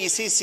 ECC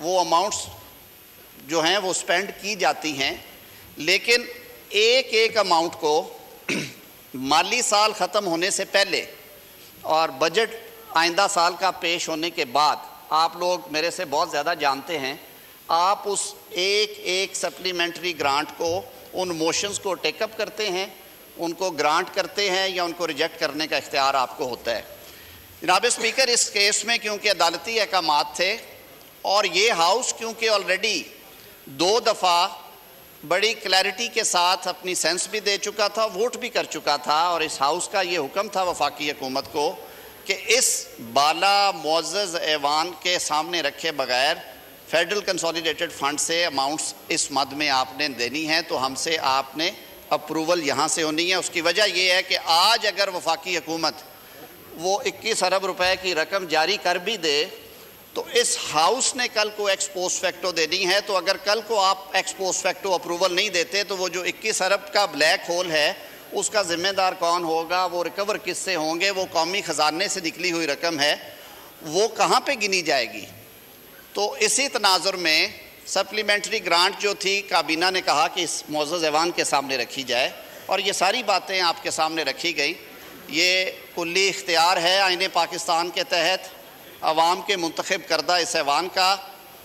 وہ amounts جو ہیں وہ سپینڈ کی جاتی ہیں، لیکن ایک ایک اماؤنٹ کو مالی سال ختم ہونے سے پہلے اور بجٹ آئندہ سال کا پیش ہونے کے بعد، آپ لوگ میرے سے بہت زیادہ جانتے ہیں، آپ اس ایک ایک سپلیمنٹری گرانٹ کو، ان موشنز کو ٹیک اپ کرتے ہیں، ان کو گرانٹ کرتے ہیں یا ان کو ریجیکٹ کرنے کا اختیار آپ کو ہوتا ہے۔ جناب اسپیکر، اس کیس میں کیونکہ عدالتی احکامات تھے اور یہ ہاؤس کیونکہ آلریڈی 2 دفعہ بڑی کلیئرٹی کے ساتھ اپنی سینس بھی دے چکا تھا، ووٹ بھی کر چکا تھا، اور اس ہاؤس کا یہ حکم تھا وفاقی حکومت کو کہ اس بالا معزز ایوان کے سامنے رکھے بغیر فیڈرل کنسولیڈیٹڈ فنڈ سے اماؤنٹس اس مد میں آپ نے دینی ہیں، تو ہم سے آپ نے اپروول یہاں سے ہونی ہے۔ اس کی وجہ یہ ہے کہ آج اگر وفاقی حکومت وہ 21 ارب روپے کی رقم جاری کر بھی دے تو اس ہاؤس نے کل کو ایکس پوسٹ فیکٹو دینی ہے، تو اگر کل کو آپ ایکس پوسٹ فیکٹو اپروول نہیں دیتے تو وہ جو 21 ارب کا بلیک ہول ہے اس کا ذمہ دار کون ہوگا، وہ ریکور کس سے ہوں گے، وہ قومی خزانے سے نکلی ہوئی رقم ہے، وہ کہاں پہ گنی جائے گی؟ تو اسی تناظر میں سپلیمنٹری گرانٹ جو تھی کابینہ نے کہا کہ اس معزز ایوان کے سامنے رکھی جائے، اور یہ ساری باتیں آپ کے سامنے رکھی گئی۔ یہ کلی اختیار ہے آئین پاکستان کے تحت عوام کے منتخب کردہ اس ایوان کا۔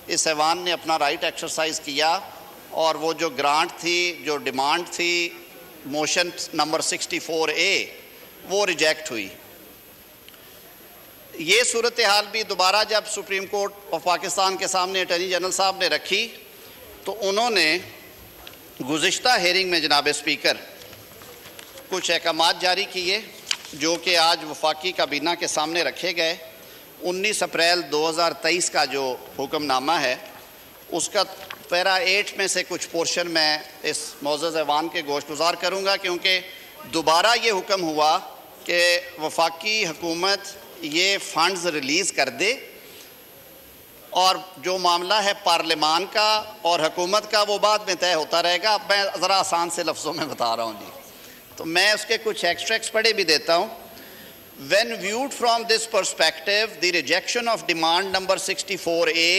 اس ایوان نے اپنا رائٹ ایکسرسائز کیا اور وہ جو گرانٹ تھی، جو ڈیمانڈ تھی موشن نمبر 64A، وہ ریجیکٹ ہوئی۔ یہ صورتحال بھی دوبارہ جب سپریم کورٹ آف پاکستان کے سامنے اٹارنی جنرل صاحب نے رکھی تو انہوں نے گزشتہ ہیئرنگ میں جناب اسپیکر کچھ احکامات جاری کیے جو کہ آج وفاقی کابینہ کے سامنے رکھے گئے۔ 19 اپریل 2023 کا جو حکم نامہ ہے اس کا پیرا 8 میں سے کچھ پورشن میں اس معزز ایوان کے گوش گزار کروں گا، کیونکہ دوبارہ یہ حکم ہوا کہ وفاقی حکومت یہ فنڈز ریلیز کر دے، اور جو معاملہ ہے پارلیمان کا اور حکومت کا وہ بعد میں طے ہوتا رہے گا۔ میں ذرا آسان سے لفظوں میں بتا رہا ہوں جی، تو میں اس کے کچھ ایکسٹریکٹس پڑھے بھی دیتا ہوں۔ When viewed from this perspective, the rejection of demand number 64A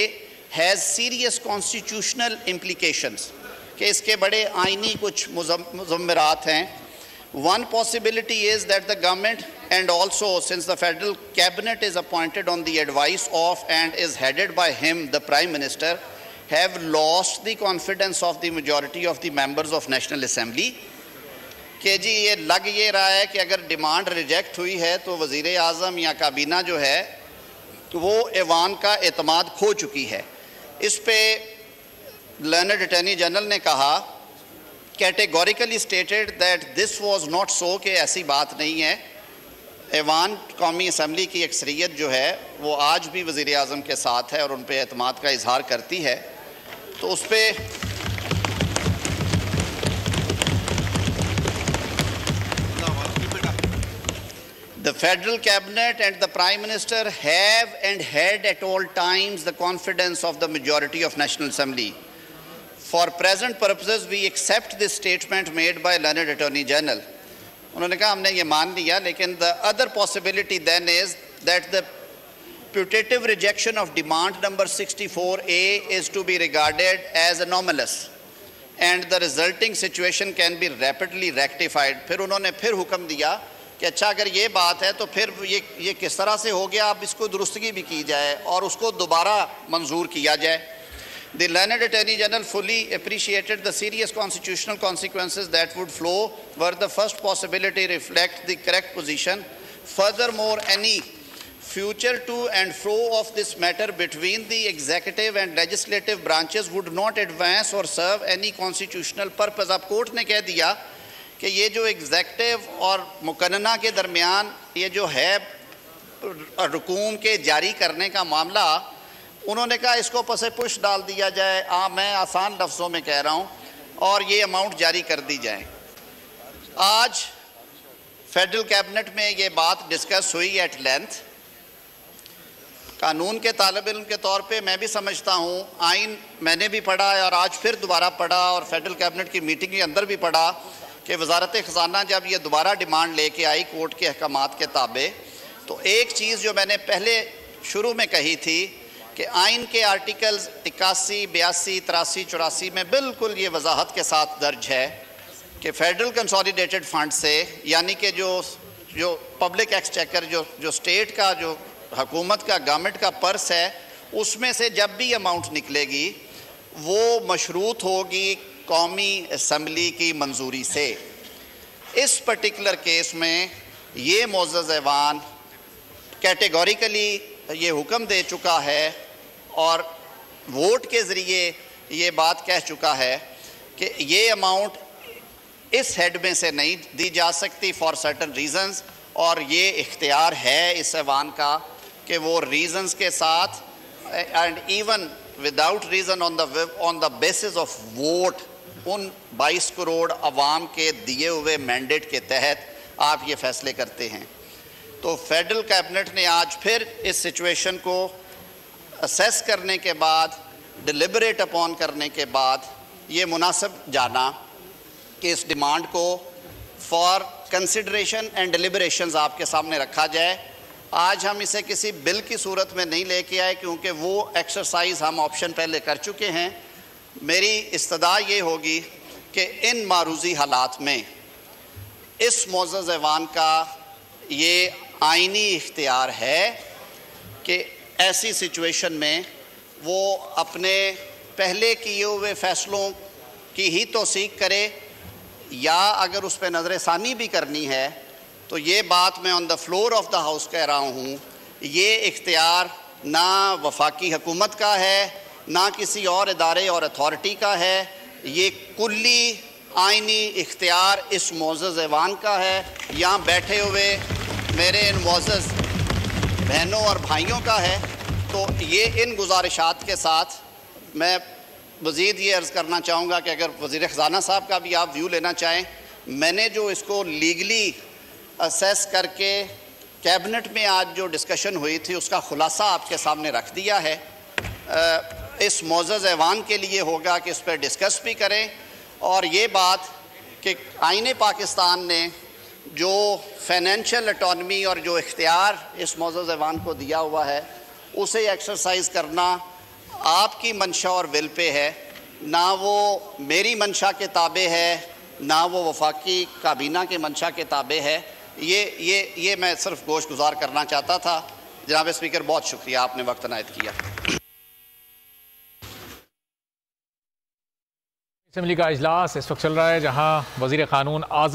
has serious constitutional implications کہ اس کے بڑے آئینی کچھ مضمرات ہیں۔ One possibility is that the government, and also since the federal cabinet is appointed on the advice of and is headed by him, the Prime Minister, have lost the confidence of the majority of the members of National Assembly کہ جی یہ لگ یہ رہا ہے کہ اگر demand reject ہوئی ہے تو وزیر اعظم یا کابینہ جو ہے وہ ایوان کا اعتماد کھو چکی ہے۔ اس پہ لرنڈ اٹارنی جنرل نے کہا categorically stated that this was not so کہ ایسی بات نہیں ہے۔ ایوان قومی اسمبلی کی اکثریت جو ہے وہ آج بھی وزیر اعظم کے ساتھ ہے اور ان پہ اعتماد کا اظہار کرتی ہے، تو اس پہ The federal cabinet and the Prime Minister have and had at all times the confidence of the majority of National Assembly. For present purposes, we accept this statement made by learned Attorney General. انہوں نے کہا ہم نے یہ مان لیا، لیکن the other possibility then is that the putative rejection of demand number 64A is to be regarded as anomalous and the resulting situation can be rapidly rectified. پھر انہوں نے پھر حکم دیا کہ اچھا اگر یہ بات ہے تو پھر یہ کس طرح سے ہو گیا، اب اس کو درستگی بھی کی جائے اور اس کو دوبارہ منظور کیا جائے۔ The learned Attorney General fully appreciated the serious constitutional consequences that would flow were the first possibility reflect the correct position. Furthermore, any future to and fro of this matter between the executive and legislative branches would not advance or serve any constitutional purpose. اب court نے کہہ دیا کہ یہ جو executive اور مقننہ کے درمیان یہ جو ہے رقوم کے جاری کرنے کا معاملہ، انہوں نے کہا اس کو پس پش ڈال دیا جائے، میں آسان لفظوں میں کہہ رہا ہوں، اور یہ اماؤنٹ جاری کر دی جائیں۔ آج فیڈرل کیبنٹ میں یہ بات ڈسکس ہوئی ایٹ لینتھ۔ قانون کے طالب علم کے طور پہ میں بھی سمجھتا ہوں، آئین میں نے بھی پڑھا اور آج پھر دوبارہ پڑھا اور فیڈرل کیبنٹ کی میٹنگ کے اندر بھی پڑھا کہ وزارت خزانہ جب یہ دوبارہ ڈیمانڈ لے کے آئی کورٹ کے احکامات کے تابع، تو ایک چیز جو میں نے پہلے شروع میں کہی تھی کہ آئین کے آرٹیکلز 81, 82, 83, 84 میں بالکل یہ وضاحت کے ساتھ درج ہے کہ فیڈرل کنسولیڈیٹڈ فنڈ سے، یعنی کہ جو پبلک ایکسچیکر جو اسٹیٹ کا، جو حکومت کا، گورنمنٹ کا پرس ہے، اس میں سے جب بھی اماؤنٹ نکلے گی وہ مشروط ہوگی قومی اسمبلی کی منظوری سے۔ اس پرٹیکولر کیس میں یہ معزز ایوان کیٹیگوریکلی یہ حکم دے چکا ہے اور ووٹ کے ذریعے یہ بات کہہ چکا ہے کہ یہ اماؤنٹ اس ہیڈ میں سے نہیں دی جا سکتی فار سرٹن ریزنز، اور یہ اختیار ہے اس ایوان کا کہ وہ ریزنز کے ساتھ and even without reason on the basis of vote in 22 crore عوام کے دیے ہوئے مینڈیٹ کے تحت آپ یہ فیصلے کرتے ہیں۔ تو فیڈرل کیبنٹ نے آج پھر اس سچویشن کو اسیس کرنے کے بعد، ڈیلیبریٹ اپون کرنے کے بعد یہ مناسب جانا کہ اس ڈیمانڈ کو فار کنسیڈریشن اینڈ ڈیلیبریشنز آپ کے سامنے رکھا جائے۔ آج ہم اسے کسی بل کی صورت میں نہیں لے کے آئے کیونکہ وہ ایکسرسائز ہم آپشن پہلے کر چکے ہیں۔ میری استدعا یہ ہوگی کہ ان معروضی حالات میں اس معزز ایوان کا یہ آئینی اختیار ہے کہ ایسی سچویشن میں وہ اپنے پہلے کیے ہوئے فیصلوں کی ہی توثیق کرے، یا اگر اس پہ نظر ثانی بھی کرنی ہے تو یہ بات میں on the floor of the house کہہ رہا ہوں، یہ اختیار نہ وفاقی حکومت کا ہے نہ کسی اور ادارے اور اتھارٹی کا ہے، یہ کلی آئینی اختیار اس معزز ایوان کا ہے، یہاں بیٹھے ہوئے میرے ان معزز بہنوں اور بھائیوں کا ہے۔ تو یہ ان گزارشات کے ساتھ میں مزید یہ عرض کرنا چاہوں گا کہ اگر وزیر خزانہ صاحب کا بھی آپ ویو لینا چاہیں، میں نے جو اس کو لیگلی اسیس کر کے کیبنٹ میں آج جو ڈسکشن ہوئی تھی اس کا خلاصہ آپ کے سامنے رکھ دیا ہے۔ اس معزز ایوان کے لیے ہوگا کہ اس پہ ڈسکس بھی کریں، اور یہ بات کہ آئین پاکستان نے جو فائنینشیل اٹانومی اور جو اختیار اس معزز ایوان کو دیا ہوا ہے اسے ایکسرسائز کرنا آپ کی منشا اور ول پہ ہے، نہ وہ میری منشا کے تابع ہے نہ وہ وفاقی کابینہ کے منشا کے تابع ہے۔ یہ میں صرف گوش گزار کرنا چاہتا تھا۔ جناب اسپیکر، بہت شکریہ، آپ نے وقت عنایت کیا۔ اسمبلی کا اجلاس اس وقت چل رہا ہے جہاں وزیر قانون اعظم